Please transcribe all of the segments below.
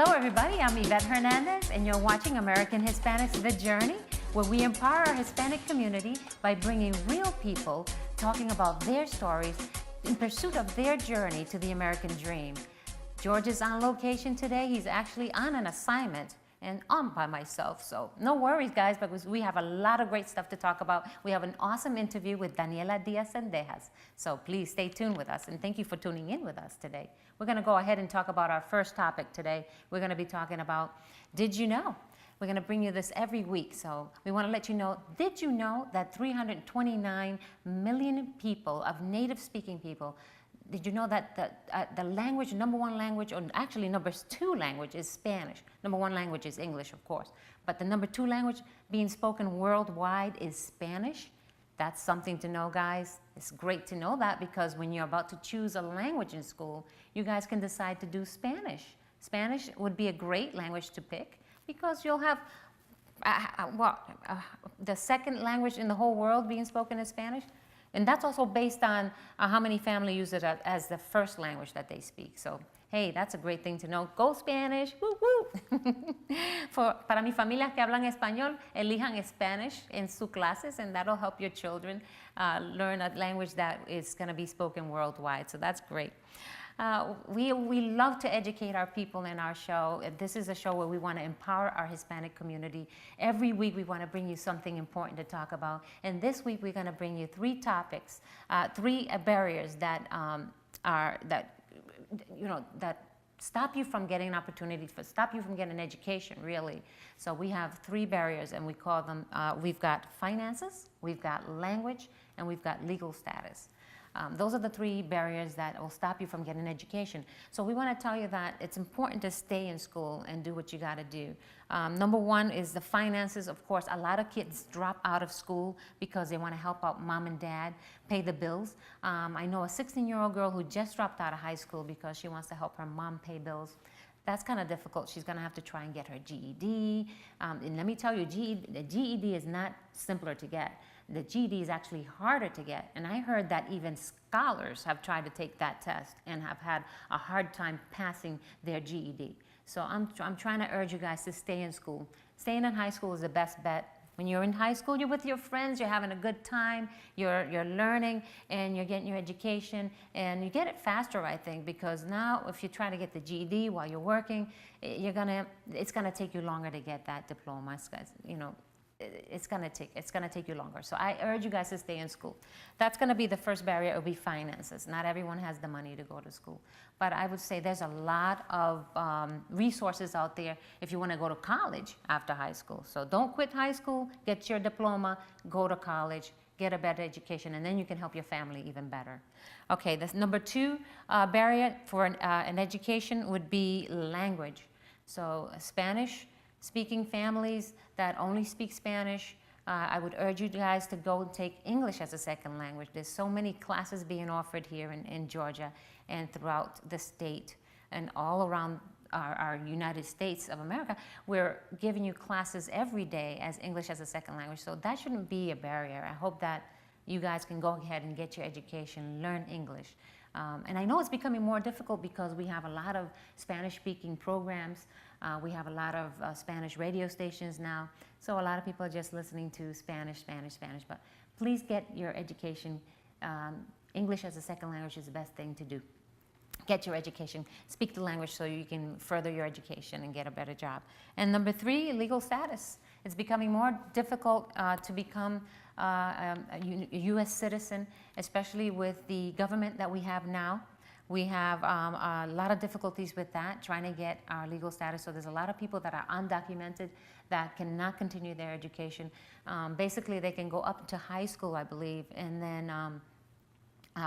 Hello everybody, I'm Yvette Hernandez and you're watching American Hispanics, The Journey, where we empower our Hispanic community by bringing real people talking about their stories in pursuit of their journey to the American dream. George is on location today. He's actually on an assignment and I'm by myself, so no worries guys, because we have a lot of great stuff to talk about. We have an awesome interview with Daniela Diaz Cendejas, so please stay tuned with us and thank you for tuning in with us today. We're going to go ahead and talk about our first topic today. We're going to be talking about, did you know? We're going to bring you this every week, so we want to let you know, did you know that 329 million people of native speaking people, did you know that the language, number one language, or actually number two language is Spanish. Number one language is English, of course. But the number two language being spoken worldwide is Spanish. That's something to know, guys. It's great to know that because when you're about to choose a language in school, you guys can decide to do Spanish. Spanish would be a great language to pick because you'll have the second language in the whole world being spoken is Spanish. And that's also based on how many families use it as the first language that they speak. So, hey, that's a great thing to know. Go Spanish, woo woo. Para mi familia que hablan español, elijan Spanish en sus clases, and that'll help your children learn a language that is going to be spoken worldwide. So that's great. We love to educate our people in our show. This is a show where we want to empower our Hispanic community. Every week we want to bring you something important to talk about. And this week we're going to bring you three topics, three barriers that that stop you from getting an opportunity, stop you from getting an education, really. So we have three barriers, and we call them, we've got finances, we've got language, and we've got legal status. Those are the three barriers that will stop you from getting an education. So we want to tell you that it's important to stay in school and do what you got to do. Number one is the finances. Of course, a lot of kids drop out of school because they want to help out mom and dad pay the bills. I know a 16-year-old girl who just dropped out of high school because she wants to help her mom pay bills. That's kind of difficult. She's going to have to try and get her GED. And let me tell you, the GED is not simpler to get. The GED is actually harder to get. And I heard that even scholars have tried to take that test and have had a hard time passing their GED. So I'm trying to urge you guys to stay in school. Staying in high school is the best bet. When you're in high school, you're with your friends, you're having a good time, you're learning, and you're getting your education, and you get it faster, I think, because now if you try to get the GED while you're working, it's gonna take you longer to get that diploma. You know, it's gonna take you longer. So I urge you guys to stay in school. That's gonna be the first barrier. It'll be finances. Not everyone has the money to go to school, but I would say there's a lot of resources out there if you want to go to college after high school. So don't quit high school. Get your diploma. Go to college. Get a better education, and then you can help your family even better. Okay, the number two barrier for an education would be language. So Spanish speaking families that only speak Spanish, I would urge you guys to go and take English as a second language. There's so many classes being offered here in Georgia and throughout the state and all around our United States of America. We're giving you classes every day as English as a second language, so that shouldn't be a barrier. I hope that you guys can go ahead and get your education, learn English. And I know it's becoming more difficult because we have a lot of Spanish-speaking programs. We have a lot of Spanish radio stations now. So a lot of people are just listening to Spanish, Spanish, Spanish. But please get your education. English as a second language is the best thing to do. Get your education, speak the language so you can further your education and get a better job. And number three, legal status. It's becoming more difficult to become a U.S. citizen, especially with the government that we have now. We have a lot of difficulties with that, trying to get our legal status. So there's a lot of people that are undocumented that cannot continue their education. Basically, they can go up to high school, I believe, and then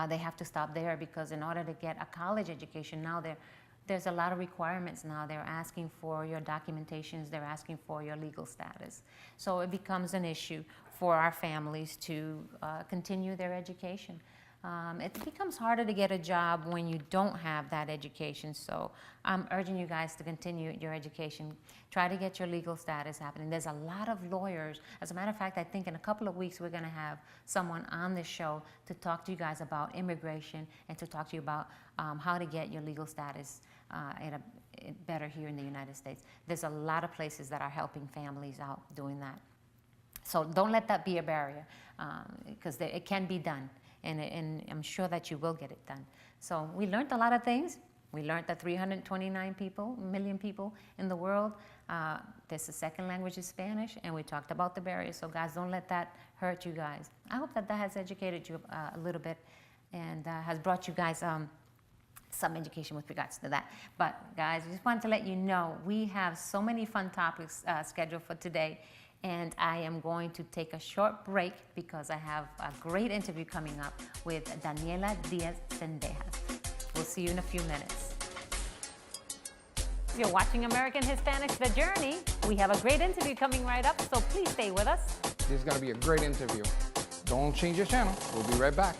they have to stop there because in order to get a college education now, there's a lot of requirements now. They're asking for your documentations. They're asking for your legal status. So it becomes an issue for our families to continue their education. It becomes harder to get a job when you don't have that education. So I'm urging you guys to continue your education. Try to get your legal status happening. There's a lot of lawyers. As a matter of fact, I think in a couple of weeks we're going to have someone on this show to talk to you guys about immigration and to talk to you about how to get your legal status better here in the United States. There's a lot of places that are helping families out doing that. So don't let that be a barrier, because it can be done, and I'm sure that you will get it done. So we learned a lot of things. We learned that 329 million people in the world, there's the second language is Spanish, and we talked about the barriers. So guys, don't let that hurt you guys. I hope that has educated you a little bit, and has brought you guys some education with regards to that. But guys, I just wanted to let you know we have so many fun topics scheduled for today. And I am going to take a short break because I have a great interview coming up with Daniela Diaz Cendejas. We'll see you in a few minutes. You're watching American Hispanics, The Journey. We have a great interview coming right up, so please stay with us. This is going to be a great interview. Don't change your channel. We'll be right back.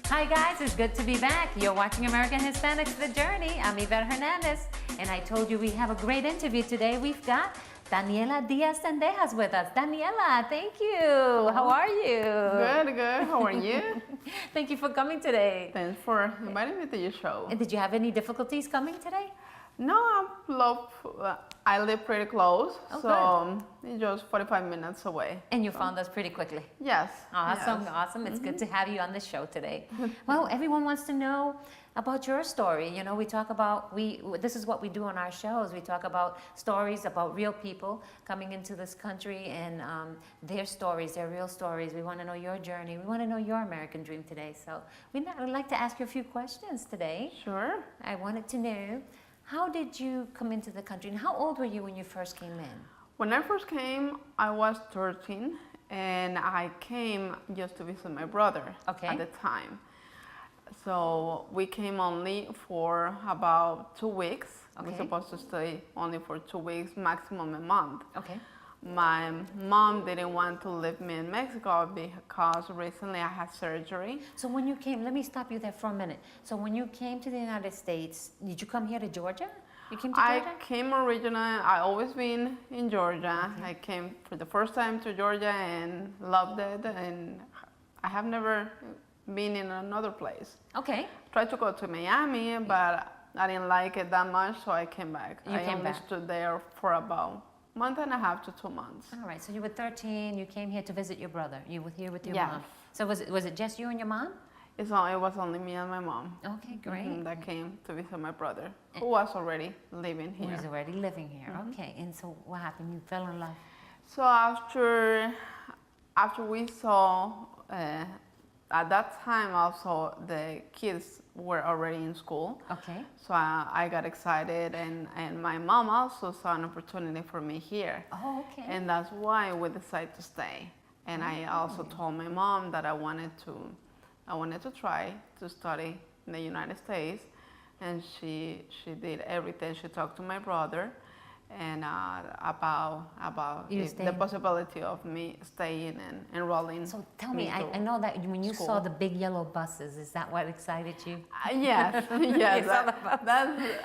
Hi guys, it's good to be back. You're watching American Hispanics, The Journey. I'm Yvette Hernandez, and I told you we have a great interview today. We've got Daniela Diaz Cendejas with us. Daniela, thank you. How are you? Good. How are you? Thank you for coming today. Thanks for inviting me to your show. And did you have any difficulties coming today? No, I live pretty close, Oh, so it's just 45 minutes away. And you found us pretty quickly. Yes. Awesome, yes. awesome. It's good to have you on the show today. Well, everyone wants to know about your story. You know, we talk about, this is what we do on our shows. We talk about stories about real people coming into this country and their stories, their real stories. We want to know your journey. We want to know your American dream today. So we'd like to ask you a few questions today. Sure. I wanted to know, how did you come into the country and how old were you when you first came in? When I first came, I was 13, and I came just to visit my brother at the time. So we came only for about 2 weeks. We're supposed to stay only for 2 weeks, maximum a month. Okay. My mom didn't want to leave me in Mexico because recently I had surgery. So when you came, let me stop you there for a minute. So when you came to the United States, did you come here to Georgia? You came to Georgia? I came originally, I always been in Georgia. I came for the first time to Georgia and loved it, and I have never been in another place. Okay. Tried to go to Miami, but I didn't like it that much, so I came back. I only stood there for about a month and a half to 2 months. All right, so you were 13, you came here to visit your brother. You were here with your mom. So was it just you and your mom? It was only me and my mom. Okay, great. That came to visit my brother, who was already living here. Who was already living here, okay. And so what happened? You fell in love? So after we saw, at that time also the kids were already in school. Okay. So I got excited, and my mom also saw an opportunity for me here. Oh, okay. And that's why we decided to stay. And I also told my mom that I wanted to try to study in the United States, and she did everything. She talked to my brother, and about the possibility of me staying and enrolling. So tell me, I know that when you saw the big yellow buses, is that what excited you? Yes, yes.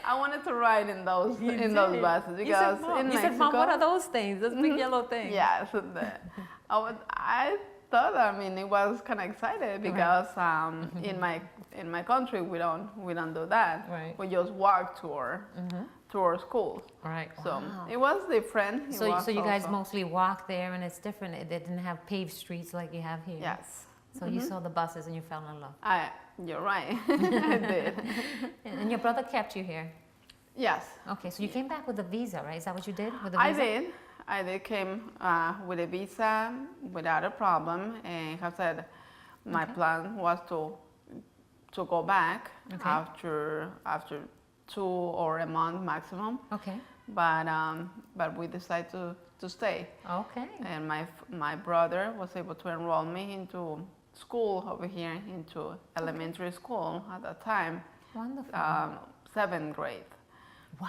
I wanted to ride in those buses because in Mexico. You said, Mom, what are those things? Those big yellow things. Yes, I thought, I mean, it was kind of excited because in my country we don't do that. Right. We just walk to our schools. Right. So it was different. So you guys mostly walk there, and it's different. It didn't have paved streets like you have here. Yes. So you saw the buses and you fell in love. You're right. I did. And your brother kept you here. Yes. Okay. So you came back with a visa, right? Is that what you did with a visa? I did came with a visa without a problem, and I said my plan was to go back after 2 or a month maximum. Okay. But we decided to stay. Okay. And my brother was able to enroll me into school over here, into elementary school at that time. Wonderful. 7th grade. Wow.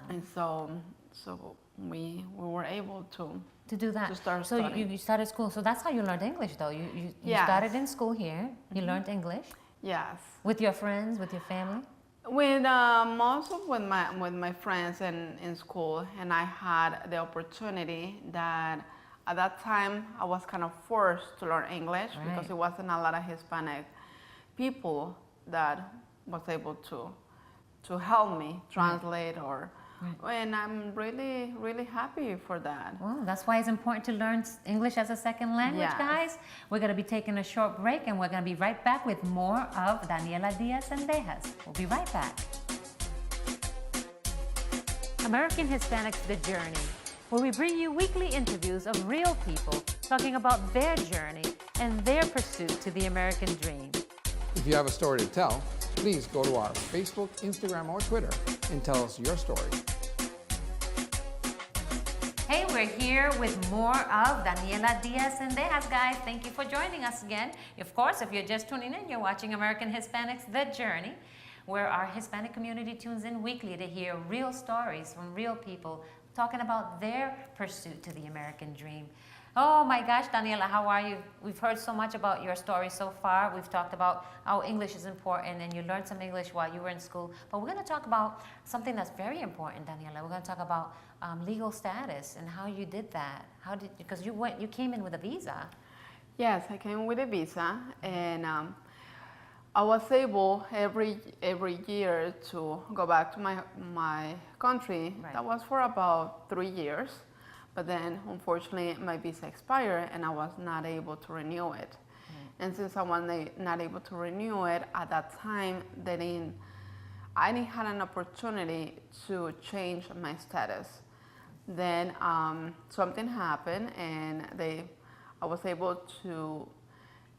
And so we were able to do that. To start so studying. you started school. So that's how you learned English, though. You started in school here. You learned English. Yes. With your friends, with your family. With most of with my friends in school, and I had the opportunity that at that time I was kind of forced to learn English because it wasn't a lot of Hispanic people that was able help me translate or. And I'm really, really happy for that. Well, that's why it's important to learn English as a second language, Yes. guys. We're going to be taking a short break, and we're going to be right back with more of Daniela Diaz Cendejas. We'll be right back. American Hispanics, The Journey, where we bring you weekly interviews of real people talking about their journey and their pursuit to the American dream. If you have a story to tell, please go to our Facebook, Instagram, or Twitter and tell us your story. Hey, we're here with more of Daniela Diaz Cendejas, guys. Thank you for joining us again. Of course, if you're just tuning in, you're watching American Hispanics, The Journey, where our Hispanic community tunes in weekly to hear real stories from real people talking about their pursuit to the American dream. Oh my gosh, Daniela, how are you? We've heard so much about your story so far. We've talked about how English is important, and you learned some English while you were in school. But we're going to talk about something that's very important, Daniela. We're going to talk about legal status and how you did that. Because you came in with a visa. Yes, I came with a visa, and I was able every year to go back to my country. Right. That was for about 3 years. But then, unfortunately, my visa expired, and I was not able to renew it. And since I was not able to renew it at that time, I didn't have an opportunity to change my status. Then something happened, and I was able to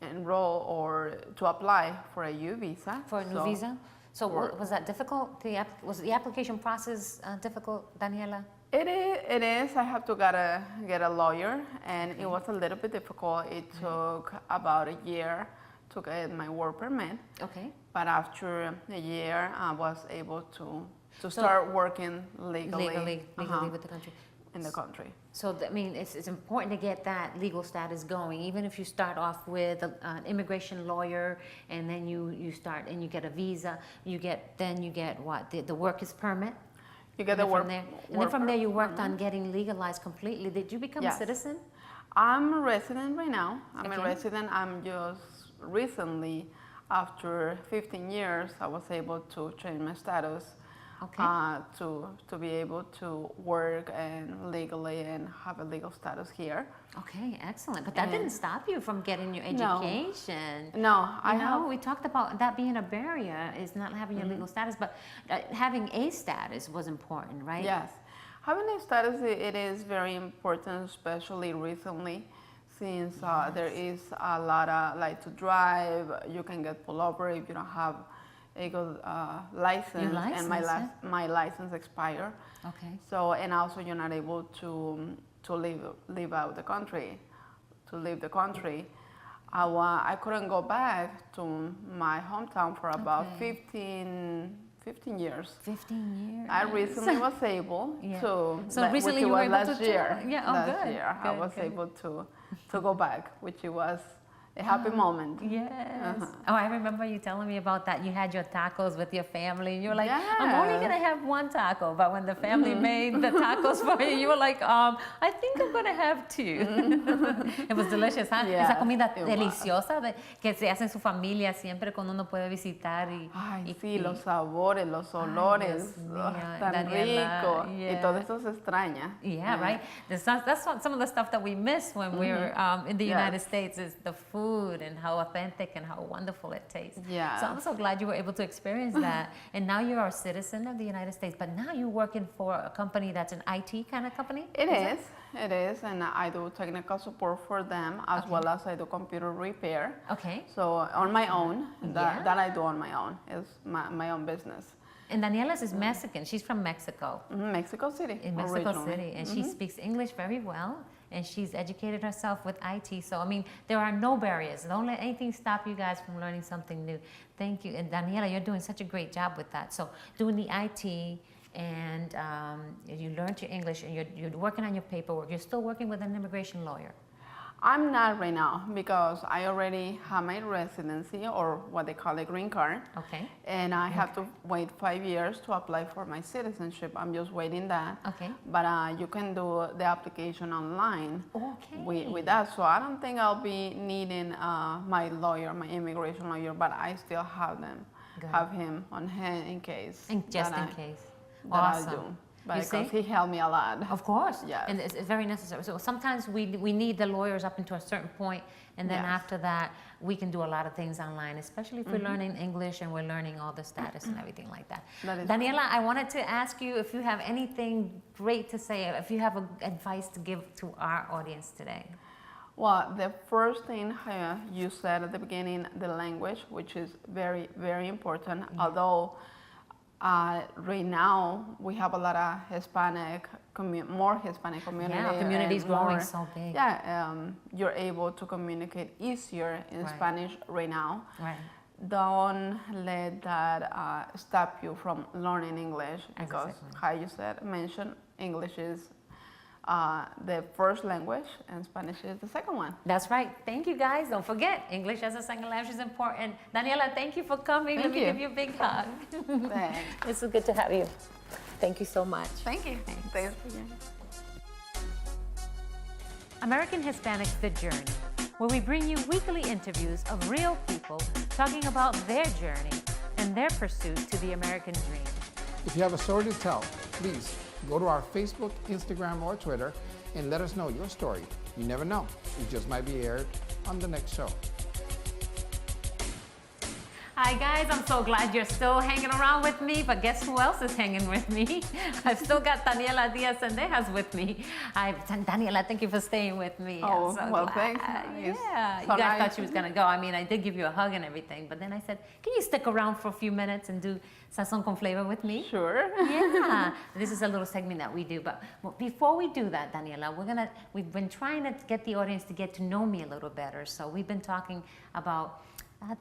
enroll or to apply for a U visa. For a new visa? So was that difficult? Was the application process difficult, Daniela? It is. I have to get a lawyer, and it was a little bit difficult. It took about a year to get my work permit. Okay. But after a year, I was able to start working legally with the country. in the country. So, I mean, it's important to get that legal status going. Even if you start off with an immigration lawyer, and then you start and you get a visa, you get what? The worker's permit? You get the work. And then from there, you worked on getting legalized completely. Did you become a citizen? I'm a resident right now. I'm a Okay. resident. I'm just recently, after 15 years, I was able to change my status to be able to work and legally and have a legal status here. Okay, excellent. But that didn't stop you from getting your education. No, we talked about that being a barrier, is not having your legal status, but having a status was important, right? Yes. Having a status, it is very important, especially recently, since there is a lot of, like, to drive, you can get pulled over if you don't have a good license. Your license, and my license expired. Okay. So, and also you're not able to leave out the country, to leave the country. I couldn't go back to my hometown for about 15 years. 15 years. I recently was able to. So recently you were able last to year. Yeah, oh, last good. year I was able to go back, which it was a happy moment. Yes. Oh, I remember you telling me about that. You had your tacos with your family. You were like, I'm only going to have one taco. But when the family made the tacos for you, you were like, I think I'm going to have two. It was delicious, huh? Yes, Esa comida it deliciosa que se hace en su familia siempre cuando uno puede visitar. Ay, sí, los sabores, los olores, tan Daniela, rico. Y todo eso se extraña. Yeah, right. That's some of the stuff that we miss when we're in the United States, is the food and how authentic and how wonderful it tastes. Yeah. So I'm so glad you were able to experience that. And now you're a citizen of the United States, but now you're working for a company that's an IT kind of company? It is, and I do technical support for them, as well as I do computer repair. Okay. So on my own, that I do on my own, is my own business. And Daniela's is Mexican. She's from Mexico. Mexico City. In Mexico originally. City. And she speaks English very well. And she's educated herself with IT. So, I mean, there are no barriers. Don't let anything stop you guys from learning something new. Thank you. And Daniela, you're doing such a great job with that. So, doing the IT, and you learned your English, and you're working on your paperwork. You're still working with an immigration lawyer. I'm not right now because I already have my residency, or what they call a green card. Okay. And I have to wait 5 years to apply for my citizenship. I'm just waiting that. Okay. But you can do the application online Okay. with that. So I don't think I'll be needing my lawyer, my immigration lawyer, but I still have them. Good. have him on hand in case. Just that in I- case. That I Awesome. do. You Because see? he helped me a lot. Of course. Yes. And it's very necessary. So sometimes we need the lawyers up until a certain point, and then Yes. after that, we can do a lot of things online, especially if we're learning English and we're learning all the status and everything like that. That is Daniela, I wanted to ask you if you have anything great to say, if you have advice to give to our audience today. Well, the first thing you said at the beginning, the language, which is very, very important. Although right now we have a lot of more Hispanic community. Yeah, community's and growing more- so big. Yeah, you're able to communicate easier in Right. Spanish right now. Right. Don't let that stop you from learning English, As a because, second how you mentioned, English is the first language and Spanish is the second one. That's right. Thank you, guys. Don't forget, English as a second language is important. Daniela, thank you for coming. Let Thank me you. give you a big hug. Thanks. It's so good to have you. Thank you so much. Thank you. Thanks. American Hispanics The Journey, where we bring you weekly interviews of real people talking about their journey and their pursuit to the American dream. If you have a story to tell, please go to our Facebook, Instagram, or Twitter and let us know your story. You never know, it just might be aired on the next show. Hi guys, I'm so glad you're still hanging around with me, but guess who else is hanging with me? I've still got Daniela Diaz Cendejas with me. Daniela, thank you for staying with me. I'm Oh, so well, glad. thanks. It's Yeah, so you guys nice. thought she was gonna go. I mean, I did give you a hug and everything, but then I said, can you stick around for a few minutes and do Sazon con Flavor with me? Sure. Yeah, this is a little segment that we do. But before we do that, Daniela, we've been trying to get the audience to get to know me a little better. So we've been talking about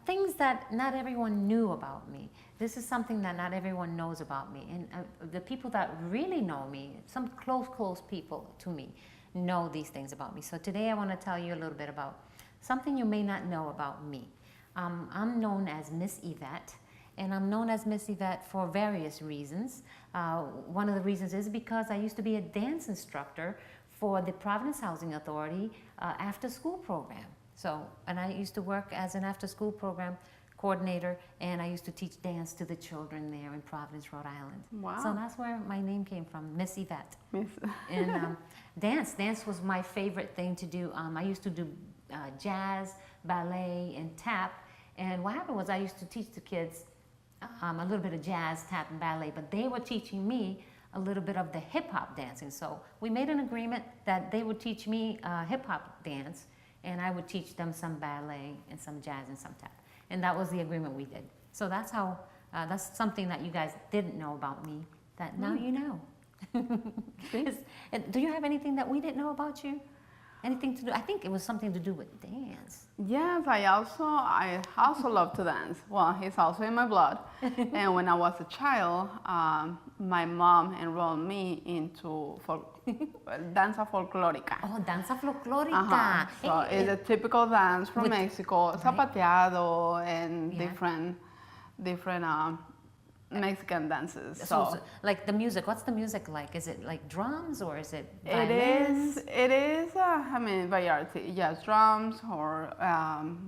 things that not everyone knew about me. This is something that not everyone knows about me. And the people that really know me, some close people to me, know these things about me. So today I want to tell you a little bit about something you may not know about me. I'm known as Miss Yvette. And I'm known as Miss Yvette for various reasons. One of the reasons is because I used to be a dance instructor for the Providence Housing Authority after school program. So, and I used to work as an after school program coordinator, and I used to teach dance to the children there in Providence, Rhode Island. Wow. So that's where my name came from, Miss Yvette. Miss. And dance was my favorite thing to do. I used to do jazz, ballet, and tap. And what happened was I used to teach the kids a little bit of jazz, tap, and ballet, but they were teaching me a little bit of the hip-hop dancing. So we made an agreement that they would teach me hip-hop dance, and I would teach them some ballet and some jazz and some tap. And that was the agreement we did. So that's how, that's something that you guys didn't know about me that now you know. Do you have anything that we didn't know about you? Anything to do? I think it was something to do with dance. Yes, I also love to dance. Well, it's also in my blood. And when I was a child, my mom enrolled me into danza folclórica. Oh, danza folclórica. Uh-huh. So it's a typical dance from with- Mexico, zapateado and Yeah. different Mexican dances. So, like the music, what's the music like? Is it like drums or is it It violins? is, I mean, variety. Yes, drums or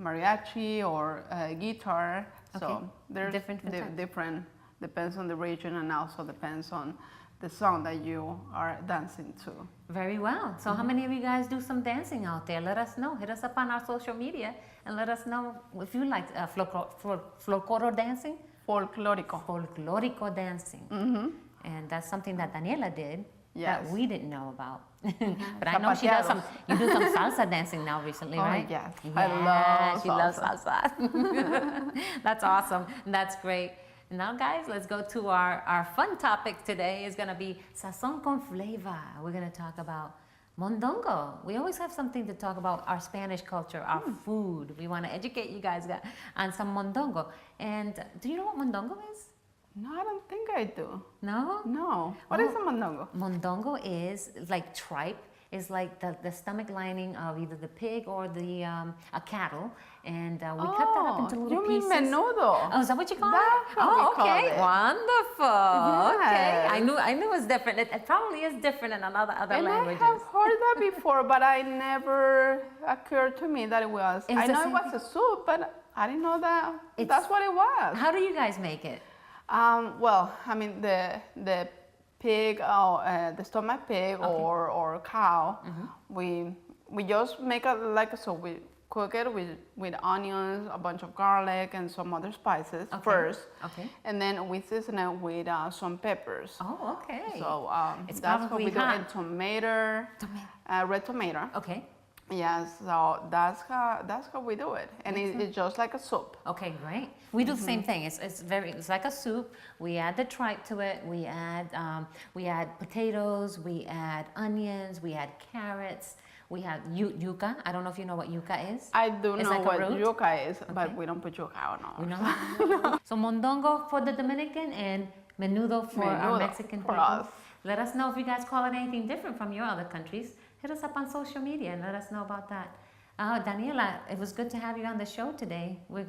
mariachi or guitar. So Okay. there's Different types. different, depends on the region and also depends on the song that you are dancing to. Very well. So how many of you guys do some dancing out there? Let us know. Hit us up on our social media and let us know if you like folklore dancing. Folclórico. Folklorico dancing. And that's something that Daniela did that Yes. we didn't know about. But I know she does some, you do some salsa dancing now recently, Oh, right? yes. Yeah, I love she loves salsa. salsa. That's awesome. That's great. Now, guys, let's go to our fun topic today. Is going to be Sazon con Flavor. We're going to talk about mondongo. We always have something to talk about, our Spanish culture, our food. We want to educate you guys on some mondongo. And do you know what mondongo is? No, I don't think I do. No? No. What is a mondongo? Mondongo is like tripe. Is like the stomach lining of either the pig or the a cattle, and we cut that up into little you mean pieces. menudo? Oh, is that what you call That's it? what we call okay, it. wonderful. Okay, Yes. I knew it was different. It probably is different in other And languages. I have heard that before, but I never occurred to me that it was. It's I the know same it was a soup, but I didn't know that. It's- That's what it was. How do you guys make it? Well, I mean the pig, the stomach pig or cow, we just make it like so. We cook it with onions, a bunch of garlic, and some other spices first. Okay. And then we season it with some peppers. Oh, okay. So It's that's what probably we do. hot. And tomato, red tomato. Okay. Yes, so that's how we do it, and it's just like a soup. Okay, great. We do the same thing. It's like a soup. We add the tripe to it. We add potatoes. We add onions. We add carrots. We have yuca. I don't know if you know what yuca is. I do It's know like a what root? yuca is, but Okay. we don't put yuca on ours. You know? So mondongo for the Dominican and menudo for our Menudo Mexican for people. us. Let us know if you guys call it anything different from your other countries. Hit us up on social media and let us know about that. Daniela, it was good to have you on the show today. We're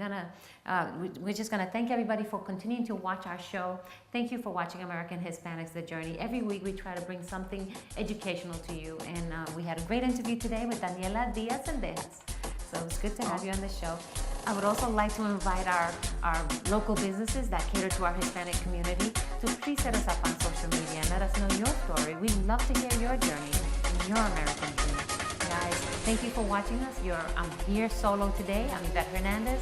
just gonna thank everybody for continuing to watch our show. Thank you for watching American Hispanics: The Journey. Every week we try to bring something educational to you, and we had a great interview today with Daniela Diaz Cendejas. So it's good to have you on the show. I would also like to invite our local businesses that cater to our Hispanic community to please hit us up on social media and let us know your story. We'd love to hear your journey and your American dream. Guys, thank you for watching us. I'm here solo today. I'm Yvette Hernandez.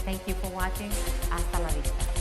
Thank you for watching. Hasta la vista.